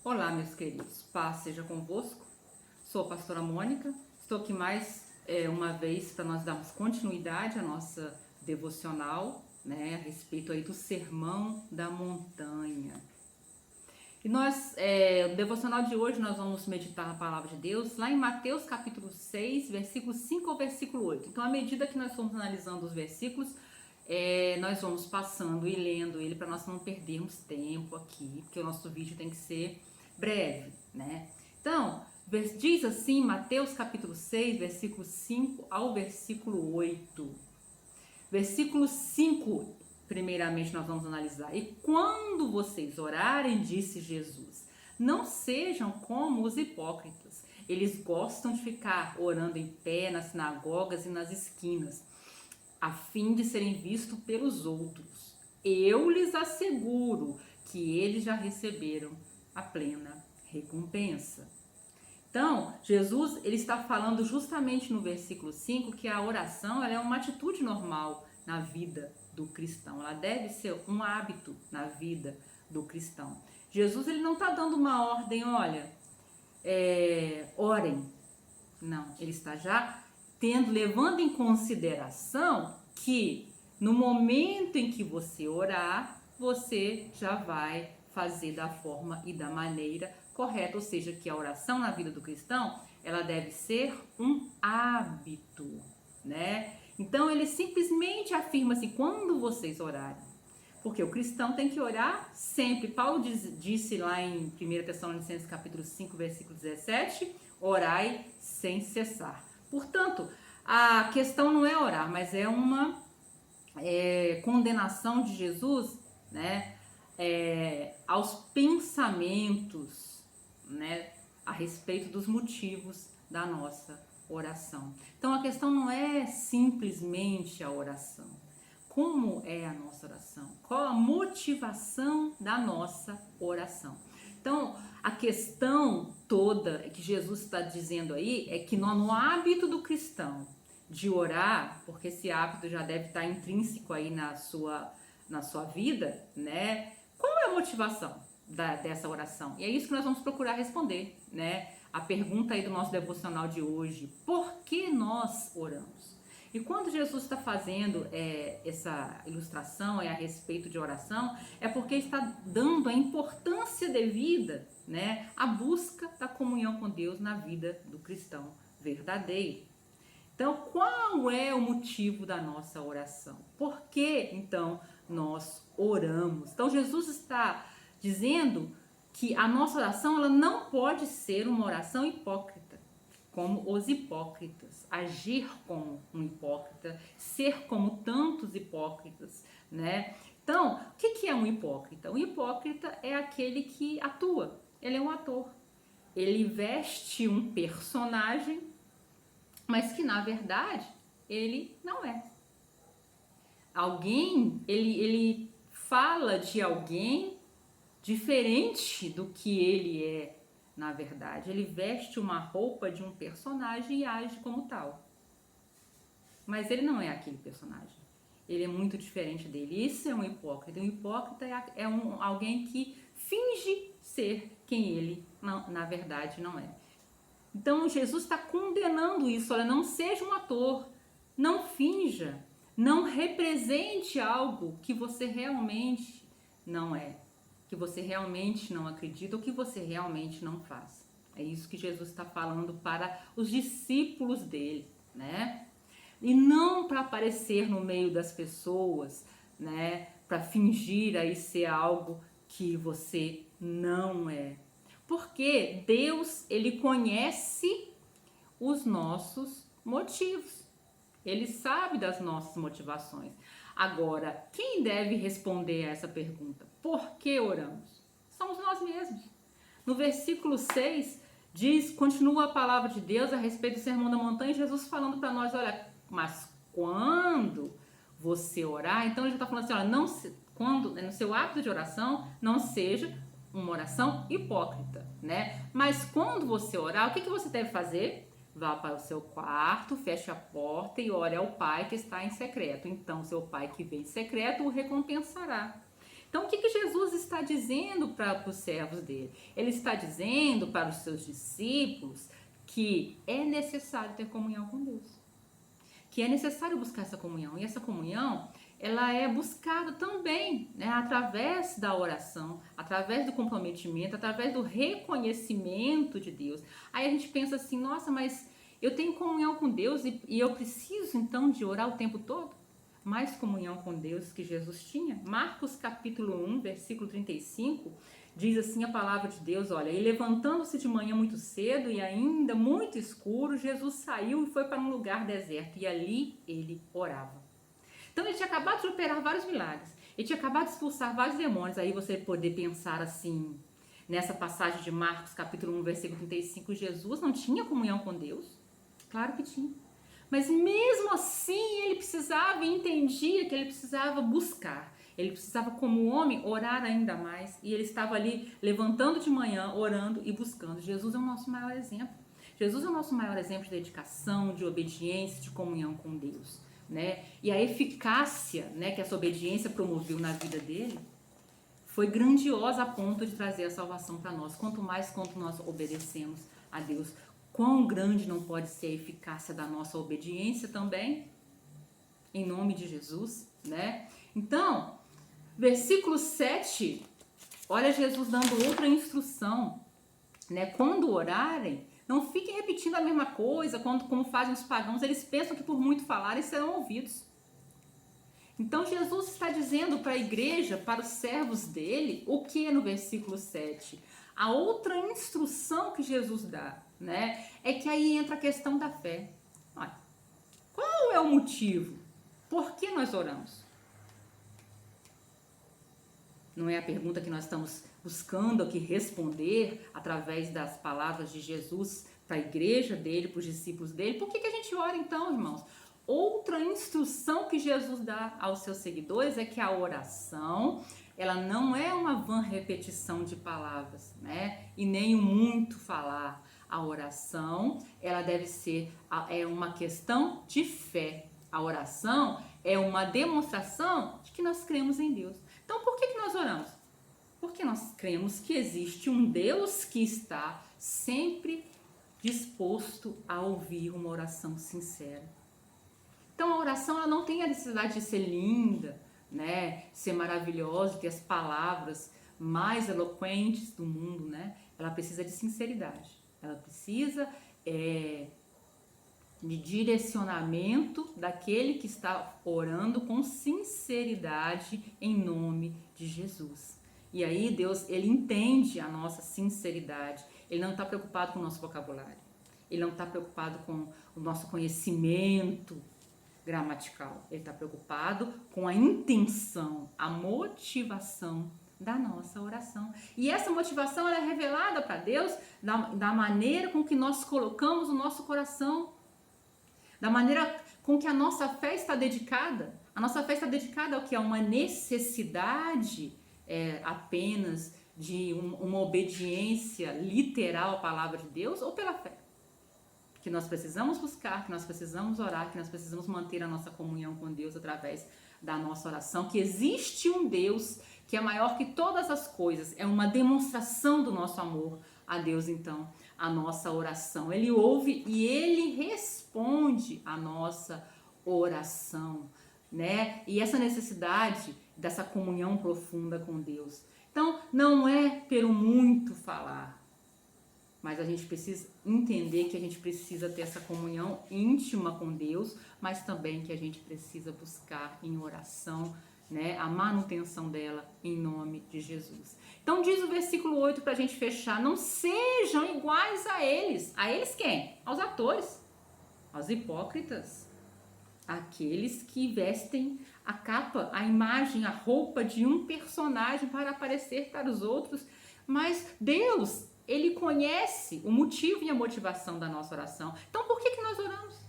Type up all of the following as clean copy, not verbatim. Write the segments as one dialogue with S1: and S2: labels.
S1: Olá, meus queridos, paz seja convosco. Sou a pastora Mônica, estou aqui mais uma vez para nós darmos continuidade à nossa devocional, né, a respeito aí do Sermão da Montanha. E no devocional de hoje, nós vamos meditar na palavra de Deus, lá em Mateus capítulo 6, versículo 5 ao versículo 8. Então, à medida que nós formos analisando os versículos, nós vamos passando e lendo ele para nós não perdermos tempo aqui, porque o nosso vídeo tem que ser breve, né? Então, diz assim, Mateus capítulo 6, versículo 5 ao versículo 8. Versículo 5, primeiramente nós vamos analisar. E quando vocês orarem, disse Jesus, não sejam como os hipócritas. Eles gostam de ficar orando em pé nas sinagogas e nas esquinas, a fim de serem vistos pelos outros. Eu lhes asseguro que eles já receberam a plena recompensa. Então, Jesus ele está falando justamente no versículo 5 que a oração ela é uma atitude normal na vida do cristão. Ela deve ser um hábito na vida do cristão. Jesus ele não está dando uma ordem, olha, orem. Não, ele está já levando em consideração que no momento em que você orar, você já vai fazer da forma e da maneira correta, ou seja, que a oração na vida do cristão, ela deve ser um hábito, né? Então ele simplesmente afirma assim, quando vocês orarem, porque o cristão tem que orar sempre. Paulo disse lá em 1 Tessalonicenses capítulo 5, versículo 17, orai sem cessar. Portanto, a questão não é orar, mas é uma condenação de Jesus, né, aos pensamentos, né, a respeito dos motivos da nossa oração. Então, a questão não é simplesmente a oração. Como é a nossa oração? Qual a motivação da nossa oração? Então, a questão toda que Jesus está dizendo aí é que no hábito do cristão de orar, porque esse hábito já deve estar intrínseco aí na sua vida, né? Qual é a motivação dessa oração? E é isso que nós vamos procurar responder, né? A pergunta aí do nosso devocional de hoje: por que nós oramos? E quando Jesus está fazendo essa ilustração a respeito de oração, é porque está dando a importância devida, né, à busca da comunhão com Deus na vida do cristão verdadeiro. Então, qual é o motivo da nossa oração? Por que, então, nós oramos? Então, Jesus está dizendo que a nossa oração ela não pode ser uma oração hipócrita, como os hipócritas, agir como um hipócrita, ser como tantos hipócritas, né? Então, o que é um hipócrita? Um hipócrita é aquele que atua, ele é um ator. Ele veste um personagem, mas que na verdade ele não é. Ele fala de alguém diferente do que ele é, na verdade. Ele veste uma roupa de um personagem e age como tal. Mas ele não é aquele personagem. Ele é muito diferente dele. Isso é um hipócrita. Um hipócrita é alguém que finge ser quem ele, na verdade, não é. Então Jesus está condenando isso. Olha, não seja um ator, não finja, não represente algo que você realmente não é, que você realmente não acredita ou que você realmente não faz. É isso que Jesus está falando para os discípulos dele, né? E não para aparecer no meio das pessoas, né? Para fingir aí ser algo que você não é. Porque Deus, ele conhece os nossos motivos. Ele sabe das nossas motivações. Agora, quem deve responder a essa pergunta? Por que oramos? Somos nós mesmos. No versículo 6, continua a palavra de Deus a respeito do Sermão da Montanha, Jesus falando para nós, olha, mas quando você orar, então ele já está falando assim, olha, quando no seu hábito de oração, não seja uma oração hipócrita, né? Mas quando você orar, o que você deve fazer? Vá para o seu quarto, feche a porta e ore ao Pai que está em secreto. Então, seu Pai que vem em secreto o recompensará. Então, o que Jesus está dizendo para os servos dele? Ele está dizendo para os seus discípulos que é necessário ter comunhão com Deus, que é necessário buscar essa comunhão, e essa comunhão, ela é buscada também, né, através da oração, através do comprometimento, através do reconhecimento de Deus. Aí a gente pensa assim, nossa, mas eu tenho comunhão com Deus e eu preciso então de orar o tempo todo? Mais comunhão com Deus que Jesus tinha. Marcos capítulo 1, versículo 35, diz assim a palavra de Deus, olha, e levantando-se de manhã muito cedo e ainda muito escuro, Jesus saiu e foi para um lugar deserto e ali ele orava. Então ele tinha acabado de operar vários milagres, ele tinha acabado de expulsar vários demônios. Aí você poder pensar assim, nessa passagem de Marcos capítulo 1, versículo 35, Jesus não tinha comunhão com Deus? Claro que tinha. Mas mesmo assim ele precisava e entendia que ele precisava buscar. Ele precisava, como homem, orar ainda mais. E ele estava ali levantando de manhã, orando e buscando. Jesus é o nosso maior exemplo. Jesus é o nosso maior exemplo de dedicação, de obediência, de comunhão com Deus, né? E a eficácia, né, que essa obediência promoveu na vida dele foi grandiosa a ponto de trazer a salvação para nós. Quanto nós obedecemos a Deus, quão grande não pode ser a eficácia da nossa obediência também, em nome de Jesus, né? Então, versículo 7, olha Jesus dando outra instrução, né? Quando orarem, não fiquem repetindo a mesma coisa, como fazem os pagãos, eles pensam que por muito falarem serão ouvidos. Então Jesus está dizendo para a igreja, para os servos dele, o que no versículo 7? A outra instrução que Jesus dá, né, é que aí entra a questão da fé. Olha, qual é o motivo? Por que nós oramos? Não é a pergunta que nós estamos buscando aqui responder através das palavras de Jesus para a igreja dele, para os discípulos dele. Por que a gente ora então, irmãos? Outra instrução que Jesus dá aos seus seguidores é que a oração, ela não é uma vã repetição de palavras, né? E nem o muito falar. A oração, ela deve ser uma questão de fé. A oração é uma demonstração de que nós cremos em Deus. Então, por que nós oramos? Porque nós cremos que existe um Deus que está sempre disposto a ouvir uma oração sincera. Então, a oração ela não tem a necessidade de ser linda, né? Ser maravilhosa, ter as palavras mais eloquentes do mundo, né? Ela precisa de sinceridade. Ela precisa de direcionamento daquele que está orando com sinceridade em nome de Jesus. E aí Deus, ele entende a nossa sinceridade. Ele não está preocupado com o nosso vocabulário. Ele não está preocupado com o nosso conhecimento gramatical. Ele está preocupado com a intenção, a motivação da nossa oração. E essa motivação ela é revelada para Deus da maneira com que nós colocamos o nosso coração, da maneira com que a nossa fé está dedicada. A nossa fé está dedicada ao que? A uma necessidade apenas de uma obediência literal à palavra de Deus, ou pela fé? Que nós precisamos buscar, que nós precisamos orar, que nós precisamos manter a nossa comunhão com Deus através da nossa oração, que existe um Deus que é maior que todas as coisas, é uma demonstração do nosso amor a Deus. Então, a nossa oração, ele ouve e ele responde a nossa oração, né? E essa necessidade dessa comunhão profunda com Deus. Então, não é pelo muito falar, mas a gente precisa entender que a gente precisa ter essa comunhão íntima com Deus, mas também que a gente precisa buscar em oração, né, a manutenção dela em nome de Jesus. Então diz o versículo 8 para a gente fechar: não sejam iguais a eles. A eles quem? Aos atores, aos hipócritas, aqueles que vestem a capa, a imagem, a roupa de um personagem para aparecer para os outros. Mas Deus, ele conhece o motivo e a motivação da nossa oração. Então por que nós oramos?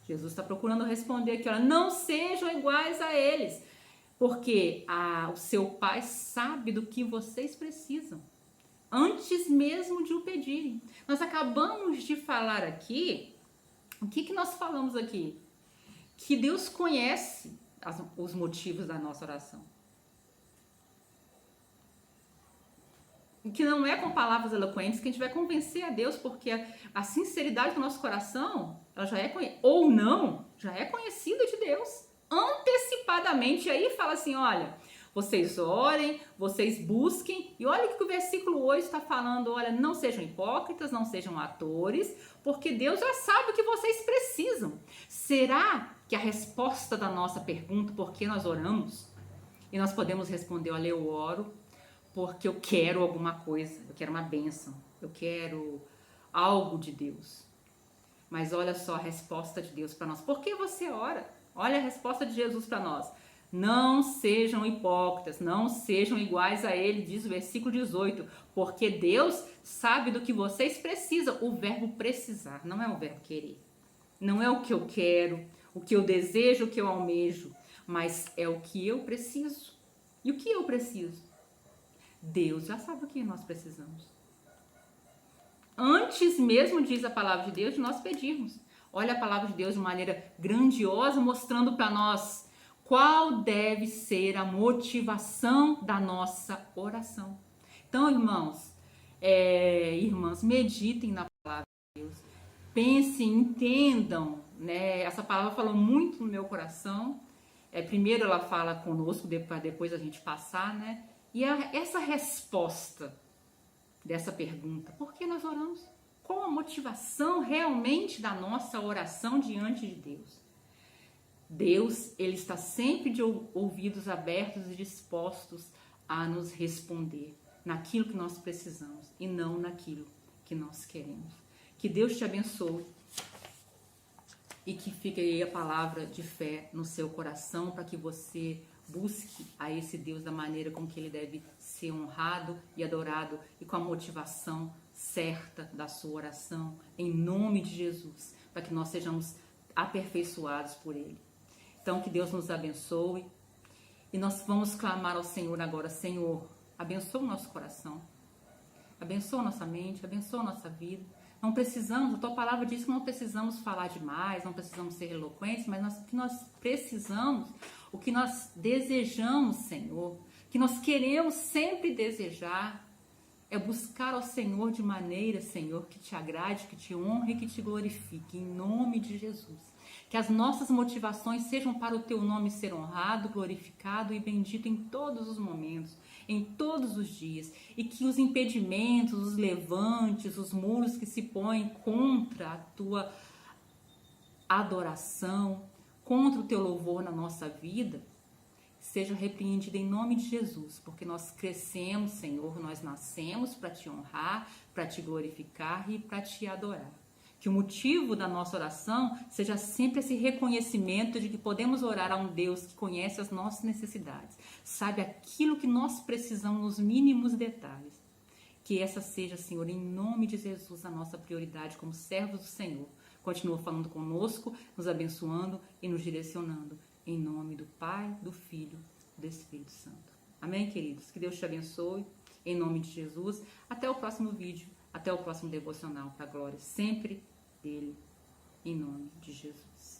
S1: Jesus está procurando responder aqui, olha, não sejam iguais a eles, porque o seu Pai sabe do que vocês precisam, antes mesmo de o pedirem. Nós acabamos de falar aqui, o que nós falamos aqui? Que Deus conhece, os motivos da nossa oração. Que não é com palavras eloquentes que a gente vai convencer a Deus, porque a sinceridade do nosso coração, ela já é ou não, já é conhecida de Deus antecipadamente. E aí fala assim, olha, vocês orem, vocês busquem, e olha o que o versículo 8 está falando, olha, não sejam hipócritas, não sejam atores, porque Deus já sabe o que vocês precisam. Será que a resposta da nossa pergunta, por que nós oramos, e nós podemos responder, olha, eu oro porque eu quero alguma coisa, eu quero uma bênção, eu quero algo de Deus. Mas olha só a resposta de Deus para nós. Por que você ora? Olha a resposta de Jesus para nós. Não sejam hipócritas, não sejam iguais a ele, diz o versículo 18, porque Deus sabe do que vocês precisam. O verbo precisar não é o verbo querer. Não é o que eu quero, o que eu desejo, o que eu almejo, mas é o que eu preciso. E o que eu preciso? Deus já sabe o que nós precisamos. Antes mesmo, diz a palavra de Deus, de nós pedirmos. Olha a palavra de Deus de maneira grandiosa, mostrando para nós qual deve ser a motivação da nossa oração. Então, irmãos, irmãs, meditem na palavra de Deus. Pensem, entendam, né? Essa palavra falou muito no meu coração. Primeiro ela fala conosco, depois a gente passar, né? E essa resposta dessa pergunta, por que nós oramos? Qual a motivação realmente da nossa oração diante de Deus? Deus, ele está sempre de ouvidos abertos e dispostos a nos responder naquilo que nós precisamos e não naquilo que nós queremos. Que Deus te abençoe e que fique aí a palavra de fé no seu coração para que você busque a esse Deus da maneira com que ele deve ser honrado e adorado e com a motivação certa da sua oração, em nome de Jesus, para que nós sejamos aperfeiçoados por ele. Então, que Deus nos abençoe e nós vamos clamar ao Senhor agora. Senhor, abençoa o nosso coração, abençoa a nossa mente, abençoa a nossa vida. Não precisamos, a tua palavra diz que não precisamos falar demais, não precisamos ser eloquentes, mas o que nós precisamos, o que nós desejamos, Senhor, que nós queremos sempre desejar, é buscar ao Senhor de maneira, Senhor, que te agrade, que te honre e que te glorifique, em nome de Jesus. Que as nossas motivações sejam para o teu nome ser honrado, glorificado e bendito em todos os momentos, em todos os dias. E que os impedimentos, os levantes, os muros que se põem contra a tua adoração, contra o teu louvor na nossa vida, seja repreendido em nome de Jesus, porque nós crescemos, Senhor, nós nascemos para te honrar, para te glorificar e para te adorar. Que o motivo da nossa oração seja sempre esse reconhecimento de que podemos orar a um Deus que conhece as nossas necessidades, sabe aquilo que nós precisamos nos mínimos detalhes. Que essa seja, Senhor, em nome de Jesus, a nossa prioridade como servos do Senhor. Continua falando conosco, nos abençoando e nos direcionando. Em nome do Pai, do Filho e do Espírito Santo. Amém, queridos? Que Deus te abençoe. Em nome de Jesus. Até o próximo vídeo. Até o próximo devocional. Para a glória sempre dele. Em nome de Jesus.